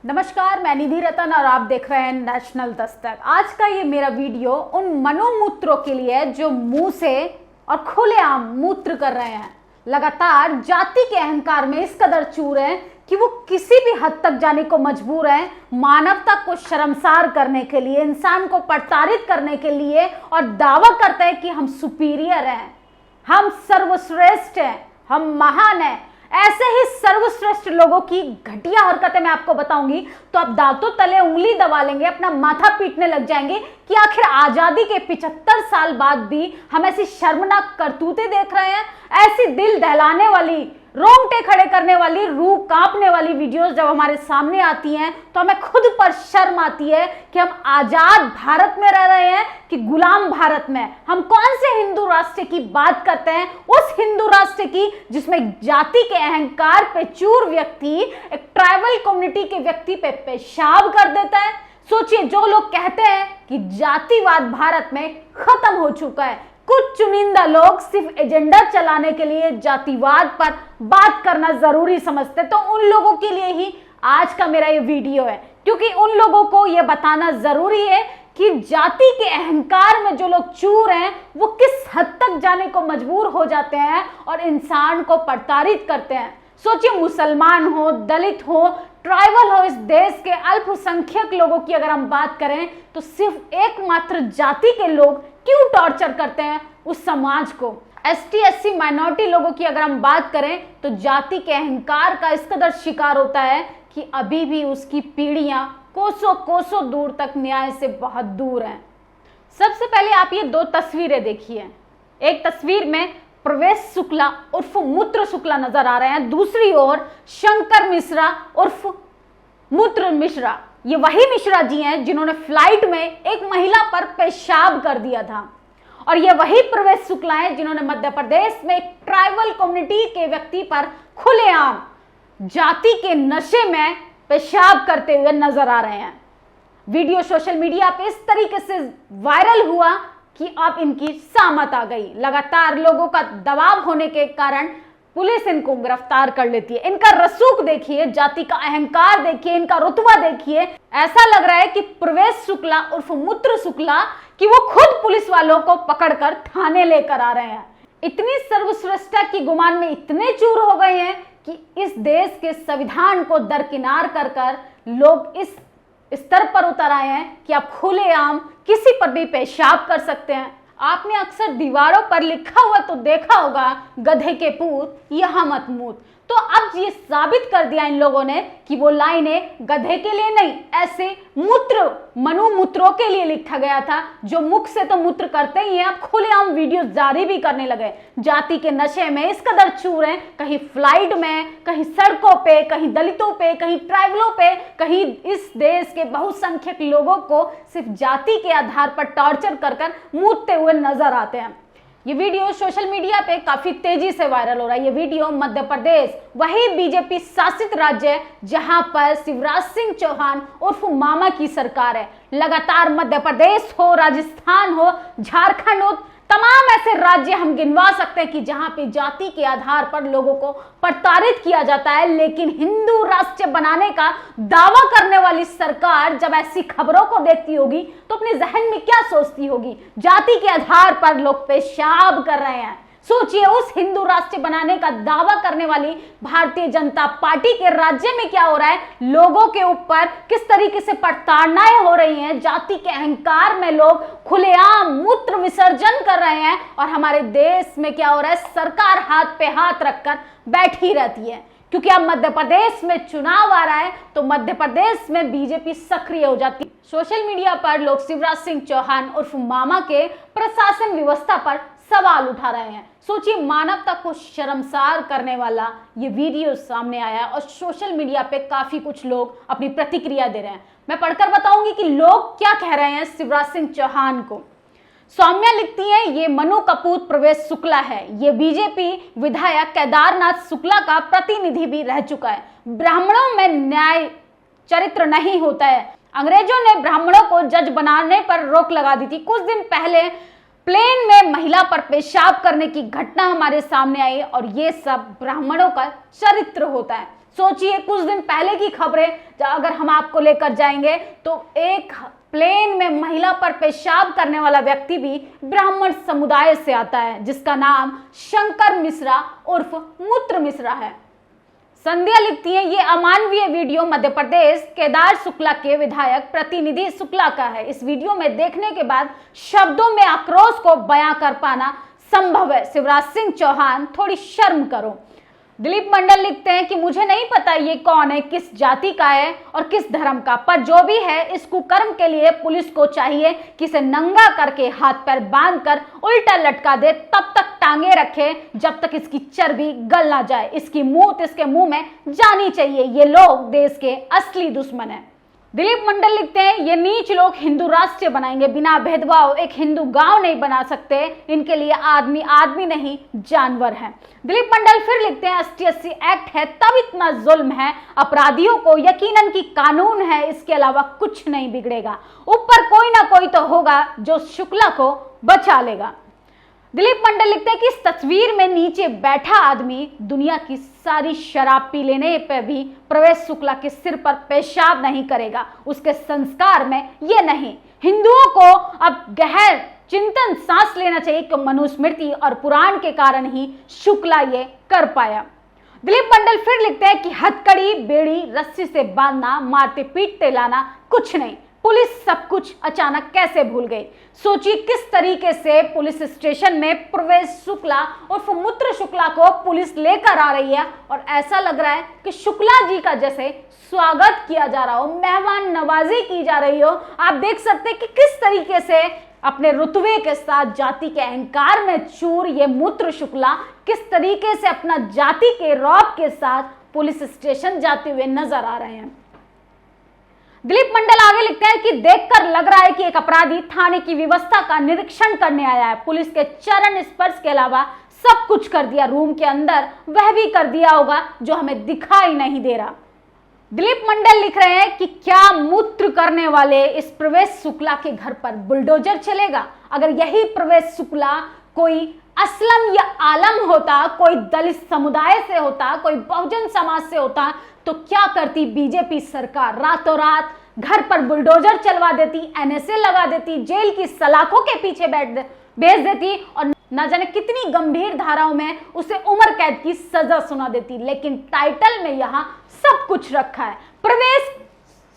नमस्कार, मैं निधि रतन और आप देख रहे हैं नेशनल दस्तक। आज का ये मेरा वीडियो उन मनोमूत्रों के लिए है जो मुंह से और खुलेआम मूत्र कर रहे हैं, लगातार जाति के अहंकार में इस कदर चूर हैं कि वो किसी भी हद तक जाने को मजबूर हैं, मानवता को शर्मसार करने के लिए, इंसान को प्रताड़ित करने के लिए, और दावा करते हैं कि हम सुपीरियर हैं, हम सर्वश्रेष्ठ हैं, हम महान हैं। ऐसे ही सर्वश्रेष्ठ लोगों की घटिया हरकतें मैं आपको बताऊंगी तो आप दांतों तले उंगली दबा लेंगे, अपना माथा पीटने लग जाएंगे कि आखिर आजादी के 75 साल बाद भी हम ऐसी शर्मनाक करतूतें देख रहे हैं। ऐसी दिल दहलाने वाली, रोंगटे खड़े करने वाली, रूह कांपने वाली वीडियोस जब हमारे सामने आती हैं तो हमें खुद पर शर्म आती है कि हम आजाद भारत में रह रहे हैं कि गुलाम भारत में। हम कौन से हिंदू राष्ट्र की बात करते हैं? उस हिंदू राष्ट्र की जिसमें जाति के अहंकार पे चूर व्यक्ति एक ट्राइबल कम्युनिटी के व्यक्ति पे पेशाब कर देता है। सोचिए, जो लोग कहते हैं कि जातिवाद भारत में खत्म हो चुका है, कुछ चुनिंदा लोग सिर्फ एजेंडा चलाने के लिए जातिवाद पर बात करना जरूरी समझते, तो उन लोगों के लिए ही आज का मेरा ये वीडियो है, क्योंकि उन लोगों को यह बताना जरूरी है कि जाति के अहंकार में जो लोग चूर हैं वो किस हद तक जाने को मजबूर हो जाते हैं और इंसान को प्रताड़ित करते हैं। सोचिए, मुसलमान हो, दलित हो, ट्राइबल हो, इस देश के अल्पसंख्यक लोगों की अगर हम बात करें तो सिर्फ एकमात्र जाति के लोग क्यों टॉर्चर करते हैं उस समाज को। एसटी एससी माइनॉरिटी लोगों की अगर हम बात करें तो जाति के अहंकार का इस कदर शिकार होता है कि अभी भी उसकी पीढ़ियां कोसों कोसों दूर तक न्याय से बहुत दूर हैं। सबसे पहले आप ये दो तस्वीरें देखिए। एक तस्वीर में प्रवेश शुक्ला उर्फ मूत्र शुक्ला नजर आ रहे हैं, दूसरी ओर शंकर मिश्रा उर्फ मूत्र मिश्रा। ये वही मिश्रा जी हैं जिन्होंने फ्लाइट में एक महिला पर पेशाब कर दिया था, और ये वही प्रवेश शुक्ला हैं जिन्होंने मध्य प्रदेश में एक ट्राइबल कम्युनिटी के व्यक्ति पर खुलेआम जाति के नशे में पेशाब करते हुए नजर आ रहे हैं। वीडियो सोशल मीडिया पे इस तरीके से वायरल हुआ कि अब इनकी सामत आ गई। लगातार लोगों का दबाव होने के कारण पुलिस इनको गिरफ्तार कर लेती है। इनका रसूख देखिए, जाति का अहंकार देखिए, इनका रुतबा देखिए। ऐसा लग रहा है कि प्रवेश शुक्ला उर्फ मूत्र शुक्ला कि वो खुद पुलिस वालों को पकड़कर थाने लेकर आ रहे हैं। इतनी सर्वश्रेष्ठता की गुमान में इतने चूर हो गए हैं कि इस देश के संविधान को दरकिनार कर कर लोग इस स्तर पर उतर आए हैं कि आप खुलेआम किसी पर भी पेशाब कर सकते हैं। आपने अक्सर दीवारों पर लिखा हुआ तो देखा होगा, गधे के पूत यहाँ मत मूत। तो अब ये साबित कर दिया इन लोगों ने कि वो लाइनें गधे के लिए नहीं, ऐसे मनोमूत्रों के लिए लिखा गया था जो मुख से तो मूत्र करते ही हैं, अब खुलेआम वीडियो जारी भी करने लगे। जाति के नशे में इस कदर चूर हैं, कहीं फ्लाइट में, कहीं सड़कों पे, कहीं दलितों पे, कहीं ट्राइबलों पे, कहीं इस देश के बहुसंख्यक लोगों को सिर्फ जाति के आधार पर टॉर्चर कर कर मूतते हुए नजर आते हैं। ये वीडियो सोशल मीडिया पे काफी तेजी से वायरल हो रहा है। ये वीडियो मध्य प्रदेश, वही बीजेपी शासित राज्य है जहां पर शिवराज सिंह चौहान उर्फ मामा की सरकार है। लगातार मध्य प्रदेश हो, राजस्थान हो, झारखंड हो, तमाम ऐसे राज्य हम गिनवा सकते हैं कि जहां पे जाति के आधार पर लोगों को प्रताड़ित किया जाता है। लेकिन हिंदू राष्ट्र बनाने का दावा करने वाली सरकार जब ऐसी खबरों को देखती होगी तो अपने जहन में क्या सोचती होगी? जाति के आधार पर लोग पेशाब कर रहे हैं। सोचिए, उस हिंदू राष्ट्र बनाने का दावा करने वाली भारतीय जनता पार्टी के राज्य में क्या हो रहा है, लोगों के ऊपर किस तरीके से प्रताड़नाएं हो रही हैं। जाति के अहंकार में लोग खुलेआम मूत्र विसर्जन कर रहे हैं, और हमारे देश में क्या हो रहा है, सरकार हाथ पे हाथ रखकर बैठी रहती है। क्योंकि अब मध्य प्रदेश में चुनाव आ रहा है तो मध्य प्रदेश में बीजेपी सक्रिय हो जाती है। सोशल मीडिया पर लोग शिवराज सिंह चौहान उर्फ मामा के प्रशासन व्यवस्था पर सवाल उठा रहे हैं। सोचिए, मानवता को शर्मसार करने वाला ये वीडियो सामने आया और सोशल मीडिया पे काफी कुछ लोग अपनी प्रतिक्रिया दे रहे हैं। मैं पढ़कर बताऊंगी कि लोग क्या कह रहे हैं शिवराज सिंह चौहान को। सौम्या लिखती है, ये मनु कपूत प्रवेश शुक्ला है, ये बीजेपी विधायक केदारनाथ शुक्ला का प्रतिनिधि भी रह चुका है। ब्राह्मणों में न्याय चरित्र नहीं होता है। अंग्रेजों ने ब्राह्मणों को जज बनाने पर रोक लगा दी थी। कुछ दिन पहले प्लेन में महिला पर पेशाब करने की घटना हमारे सामने आई, और ये सब ब्राह्मणों का चरित्र होता है। सोचिए कुछ दिन पहले की खबरें अगर हम आपको लेकर जाएंगे तो एक प्लेन में महिला पर पेशाब करने वाला व्यक्ति भी ब्राह्मण समुदाय से आता है, जिसका नाम शंकर मिश्रा उर्फ मूत्र मिश्रा है। संध्या लिखती है, ये अमानवीय वीडियो मध्य प्रदेश केदार शुक्ला के विधायक प्रतिनिधि शुक्ला का है। इस वीडियो में देखने के बाद शब्दों में आक्रोश को बयां कर पाना संभव है। शिवराज सिंह चौहान थोड़ी शर्म करो। दिलीप मंडल लिखते हैं कि मुझे नहीं पता ये कौन है, किस जाति का है और किस धर्म का, पर जो भी है इस कुकर्म के लिए पुलिस को चाहिए कि इसे नंगा करके हाथ पैर बांधकर उल्टा लटका दे, तब तक टांगे रखे जब तक इसकी चर्बी गल ना जाए। इसकी मूत इसके मुंह में जानी चाहिए। ये लोग देश के असली दुश्मन हैं। दिलीप मंडल लिखते हैं, ये नीच लोग हिंदू राष्ट्र बनाएंगे, बिना भेदभाव एक हिंदू गांव नहीं बना सकते। इनके लिए आदमी आदमी नहीं जानवर है। दिलीप मंडल फिर लिखते हैं, ST-80 एक्ट है तब इतना जुल्म है, अपराधियों को यकीनन की कानून है, इसके अलावा कुछ नहीं बिगड़ेगा। ऊपर कोई ना कोई तो होगा जो शुक्ला को बचा लेगा। दिलीप मंडल लिखते हैं कि इस तस्वीर में नीचे बैठा आदमी दुनिया की सारी शराब पी लेने पर भी प्रवेश शुक्ला के सिर पर पेशाब नहीं करेगा। उसके संस्कार में ये नहीं। हिंदुओं को अब गहर चिंतन सांस लेना चाहिए कि मनुस्मृति और पुराण के कारण ही शुक्ला ये कर पाया। दिलीप मंडल फिर लिखते हैं कि हथकड़ी बेड़ी रस्सी से बांधना, मारते पीटते लाना कुछ नहीं। पुलिस सब कुछ अचानक कैसे भूल गई। सोचिए किस तरीके से पुलिस स्टेशन में प्रवेश शुक्ला उर्फ मूत्र शुक्ला को पुलिस लेकर आ रही है और ऐसा लग रहा है कि शुक्ला जी का जैसे स्वागत किया जा रहा हो, मेहमान नवाजी की जा रही हो। आप देख सकते हैं कि किस तरीके से अपने रुतबे के साथ, जाति के अहंकार में चूर ये मूत्र शुक्ला किस तरीके से अपना जाति के रौब के साथ पुलिस स्टेशन जाते हुए नजर आ रहे हैं। दिलीप मंडल आगे लिखते हैं कि देखकर लग रहा है कि एक अपराधी थाने की व्यवस्था का निरीक्षण करने आया है। पुलिस के चरण स्पर्श के अलावा सब कुछ कर दिया, रूम के अंदर वह भी कर दिया होगा जो हमें दिखाई नहीं दे रहा। दिलीप मंडल लिख रहे हैं कि क्या मूत्र करने वाले इस प्रवेश शुक्ला के घर पर बुलडोजर चलेगा? अगर यही प्रवेश शुक्ला कोई असलम या आलम होता, कोई दलित समुदाय से होता, कोई बहुजन समाज से होता, तो क्या करती बीजेपी सरकार? रातों रात घर पर बुलडोजर चलवा देती, NSA लगा देती, जेल की सलाखों के पीछे भेज देती और न जाने कितनी गंभीर धाराओं में उसे उम्र कैद की सजा सुना देती। लेकिन टाइटल में यहां सब कुछ रखा है। प्रवेश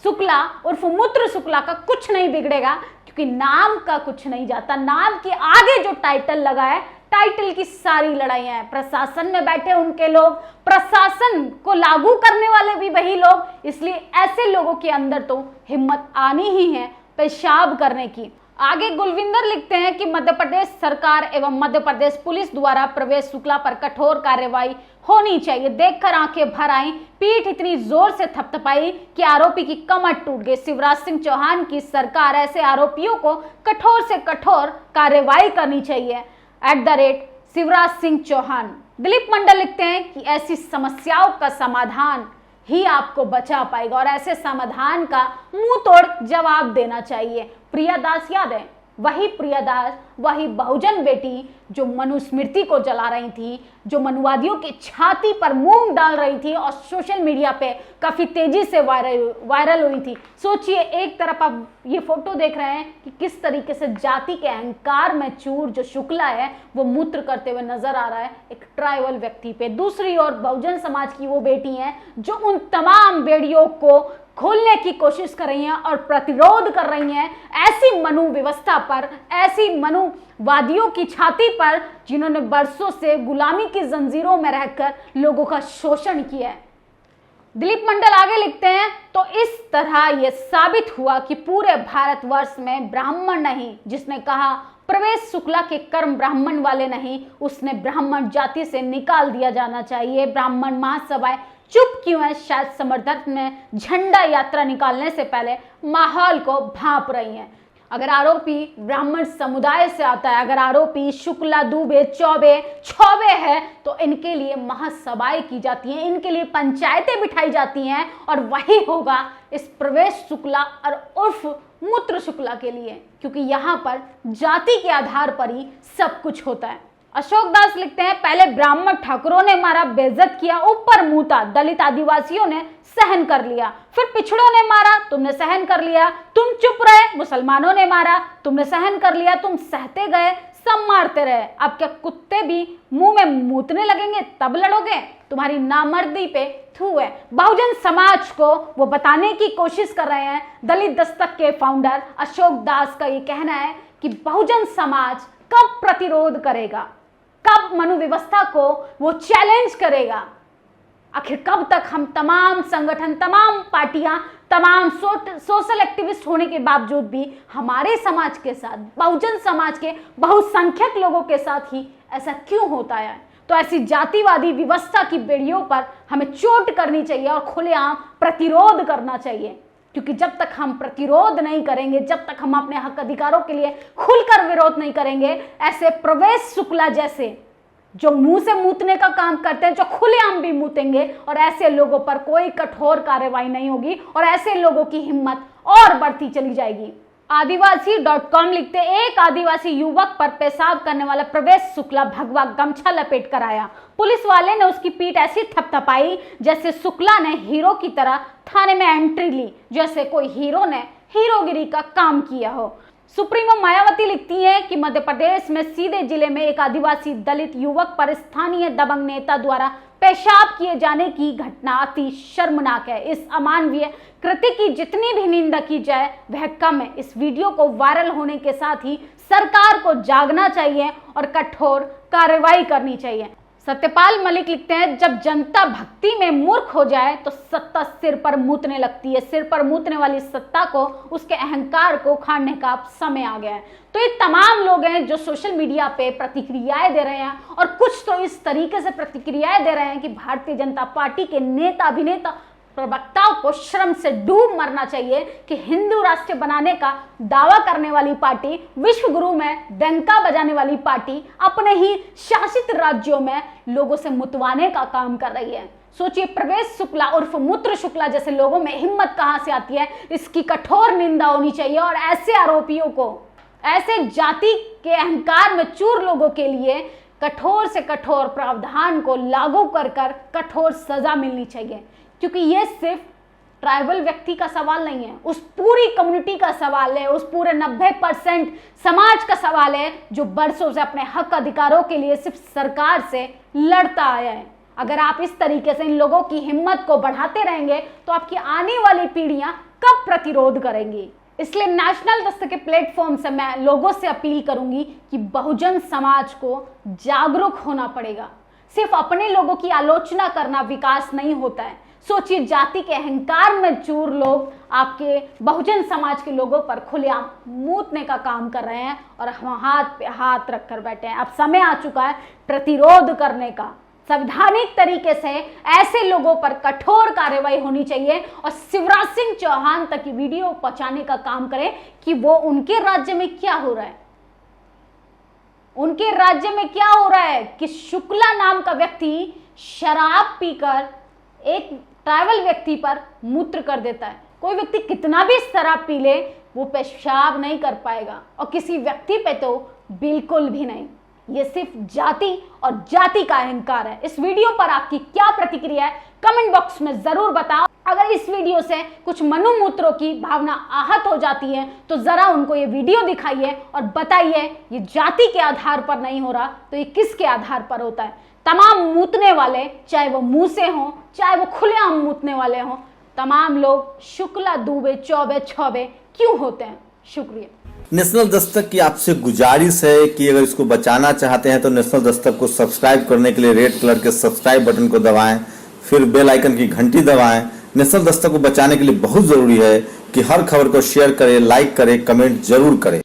शुक्ला उर्फ मूत्र शुक्ला का कुछ नहीं बिगड़ेगा, क्योंकि नाम का कुछ नहीं जाता। नाम के आगे जो टाइटल लगा है, टाइटल की सारी लड़ाइयां हैं। प्रशासन में बैठे उनके लोग, प्रशासन को लागू करने वाले भी वही लोग। इसलिए ऐसे लोगों के अंदर तो हिम्मत आनी ही है पेशाब करने की। आगे गुलविंदर लिखते हैं कि मध्य प्रदेश सरकार एवं मध्य प्रदेश पुलिस द्वारा प्रवेश शुक्ला पर कठोर कार्रवाई होनी चाहिए। देखकर आंखें भर आई, पीठ इतनी जोर से थपथपाई कि आरोपी की कमर टूट गई। शिवराज सिंह चौहान की सरकार ऐसे आरोपियों को कठोर से कठोर कार्रवाई करनी चाहिए। @शिवराज सिंह चौहान। दिलीप मंडल लिखते हैं कि ऐसी समस्याओं का समाधान ही आपको बचा पाएगा और ऐसे समाधान का मुंह तोड़ जवाब देना चाहिए। प्रिया दास याद है? वही प्रिया दास, वही बहुजन बेटी जो मनुस्मृति को जला रही थी, जो मनुवादियों की छाती पर मूंग डाल रही थी और सोशल मीडिया पे काफी तेजी से वायरल हुई थी। सोचिए, एक तरफ आप ये फोटो देख रहे हैं कि किस तरीके से जाति के अहंकार में चूर जो शुक्ला है वो मूत्र करते हुए नजर आ रहा है एक ट्राइबल व्यक्ति पे। दूसरी ओर बहुजन समाज की वो बेटी है जो उन तमाम बेड़ियों को खोलने की कोशिश कर रही हैं और प्रतिरोध कर रही हैं ऐसी मनु व्यवस्था पर, ऐसी मनुवादियों की छाती पर जिन्होंने बरसों से गुलामी की जंजीरों में रहकर लोगों का शोषण किया है। दिलीप मंडल आगे लिखते हैं, तो इस तरह यह साबित हुआ कि पूरे भारतवर्ष में ब्राह्मण नहीं। जिसने कहा प्रवेश शुक्ला के कर्म ब्राह्मण वाले नहीं, उसने ब्राह्मण जाति से निकाल दिया जाना चाहिए। ब्राह्मण महासभाएं चुप क्यों है? शायद समर्थन में झंडा यात्रा निकालने से पहले माहौल को भांप रही हैं। अगर आरोपी ब्राह्मण समुदाय से आता है, अगर आरोपी शुक्ला, दुबे, चौबे है, तो इनके लिए महासभाएं की जाती हैं, इनके लिए पंचायतें बिठाई जाती हैं और वही होगा इस प्रवेश शुक्ला और उर्फ मूत्र शुक्ला के लिए, क्योंकि यहाँ पर जाति के आधार पर ही सब कुछ होता है। अशोक दास लिखते हैं, पहले ब्राह्मण ठाकुरों ने मारा, बेइज्जत किया, ऊपर मूता, दलित आदिवासियों ने सहन कर लिया, फिर पिछड़ों ने मारा, तुमने सहन कर लिया, तुम चुप रहे, मुसलमानों ने मारा, तुमने सहन कर लिया, तुम सहते गए, सब मारते रहे, अब क्या कुत्ते भी मुंह में मूतने लगेंगे तब लड़ोगे? तुम्हारी नामर्दी पे थू है। बहुजन समाज को वो बताने की कोशिश कर रहे हैं। दलित दस्तक के फाउंडर अशोक दास का ये कहना है कि बहुजन समाज कब प्रतिरोध करेगा, कब मनोव्यवस्था को वो चैलेंज करेगा, आखिर कब तक हम तमाम संगठन, तमाम पार्टियां, तमाम सोशल एक्टिविस्ट होने के बावजूद भी हमारे समाज के साथ, बहुजन समाज के बहुसंख्यक लोगों के साथ ही ऐसा क्यों होता है? तो ऐसी जातिवादी व्यवस्था की बेड़ियों पर हमें चोट करनी चाहिए और खुलेआम प्रतिरोध करना चाहिए, क्योंकि जब तक हम प्रतिरोध नहीं करेंगे, जब तक हम अपने हक अधिकारों के लिए खुलकर विरोध नहीं करेंगे, ऐसे प्रवेश शुक्ला जैसे जो मुंह से मूतने का काम करते हैं, जो खुलेआम भी मूतेंगे, और ऐसे लोगों पर कोई कठोर कार्रवाई नहीं होगी और ऐसे लोगों की हिम्मत और बढ़ती चली जाएगी। आदिवासी.com लिखते, एक आदिवासी युवक पर पेशाब करने वाला प्रवेश शुक्ला भगवा गमछा लपेट कर आया, पुलिस वाले ने उसकी पीठ ऐसी थपथपाई जैसे शुक्ला ने हीरो की तरह थाने में एंट्री ली, जैसे कोई हीरो ने हीरोगिरी का काम किया हो। सुप्रीमो मायावती लिखती हैं कि मध्य प्रदेश में सीधे जिले में एक आदिवासी दलित युवक पर स्थानीय दबंग नेता द्वारा पेशाब किए जाने की घटना अति शर्मनाक है। इस अमानवीय कृत्य की जितनी भी निंदा की जाए वह कम है। इस वीडियो को वायरल होने के साथ ही सरकार को जागना चाहिए और कठोर कार्रवाई करनी चाहिए। सत्यपाल मलिक लिखते हैं, जब जनता भक्ति में मूर्ख हो जाए तो सत्ता सिर पर मूतने लगती है। सिर पर मूतने वाली सत्ता को, उसके अहंकार को उखाड़ने का समय आ गया है। तो ये तमाम लोग हैं जो सोशल मीडिया पे प्रतिक्रियाएं दे रहे हैं, और कुछ तो इस तरीके से प्रतिक्रियाएं दे रहे हैं कि भारतीय जनता पार्टी के नेता, अभिनेता, प्रवक्ताओं को शर्म से डूब मरना चाहिए कि हिंदू राष्ट्र बनाने का दावा करने वाली पार्टी, विश्व गुरु में डंका बजाने वाली पार्टी अपने ही शासित राज्यों में लोगों से मुतवाने का काम कर रही है। सोचिए, प्रवेश शुक्ला उर्फ मूत्र शुक्ला जैसे लोगों में हिम्मत कहां से आती है? इसकी कठोर निंदा होनी चाहिए और ऐसे आरोपियों को, ऐसे जाति के अहंकार में चूर लोगों के लिए कठोर से कठोर प्रावधान को लागू कर कठोर सजा मिलनी चाहिए, क्योंकि ये सिर्फ ट्राइबल व्यक्ति का सवाल नहीं है, उस पूरी कम्युनिटी का सवाल है, उस पूरे 90% समाज का सवाल है जो बरसों से अपने हक अधिकारों के लिए सिर्फ सरकार से लड़ता आया है। अगर आप इस तरीके से इन लोगों की हिम्मत को बढ़ाते रहेंगे तो आपकी आने वाली पीढ़ियां कब प्रतिरोध करेंगी? इसलिए नेशनल दस्तक के प्लेटफॉर्म से मैं लोगों से अपील करूंगी कि बहुजन समाज को जागरूक होना पड़ेगा। सिर्फ अपने लोगों की आलोचना करना विकास नहीं होता है। सोचिए, जाति के अहंकार में चूर लोग आपके बहुजन समाज के लोगों पर खुलेआम मूतने का काम कर रहे हैं और हम हाथ पे हाथ रखकर बैठे हैं। अब समय आ चुका है प्रतिरोध करने का। संवैधानिक तरीके से ऐसे लोगों पर कठोर कार्रवाई होनी चाहिए और शिवराज सिंह चौहान तक की वीडियो पहुंचाने का काम करें कि वो उनके राज्य में क्या हो रहा है, उनके राज्य में क्या हो रहा है कि शुक्ला नाम का व्यक्ति शराब पीकर एक ट्राइबल व्यक्ति पर मूत्र कर देता है। कोई व्यक्ति कितना भी शराब पी ले वो पेशाब नहीं कर पाएगा, और किसी व्यक्ति पे तो बिल्कुल भी नहीं। ये सिर्फ जाति और जाति का अहंकार है। इस वीडियो पर आपकी क्या प्रतिक्रिया है कमेंट बॉक्स में जरूर बताओ। अगर इस वीडियो से कुछ मनोमूत्रों की भावना आहत हो जाती है तो जरा उनको ये वीडियो दिखाइए और बताइए ये जाति के आधार पर नहीं हो रहा तो ये किसके आधार पर होता है। तमाम मूतने वाले, चाहे वो मुंह से हों चाहे वो खुलेआम मूतने वाले हों, तमाम लोग शुक्ला, दुबे, चौबे, छौबे क्यों होते हैं? शुक्रिया। नेशनल दस्तक की आपसे गुजारिश है कि अगर इसको बचाना चाहते हैं तो नेशनल दस्तक को सब्सक्राइब करने के लिए रेड कलर के सब्सक्राइब बटन को दबाएं, फिर बेल आइकन की घंटी दबाएं। नेशनल दस्तक को बचाने के लिए बहुत जरूरी है कि हर खबर को शेयर करें, लाइक करें, कमेंट जरूर करें।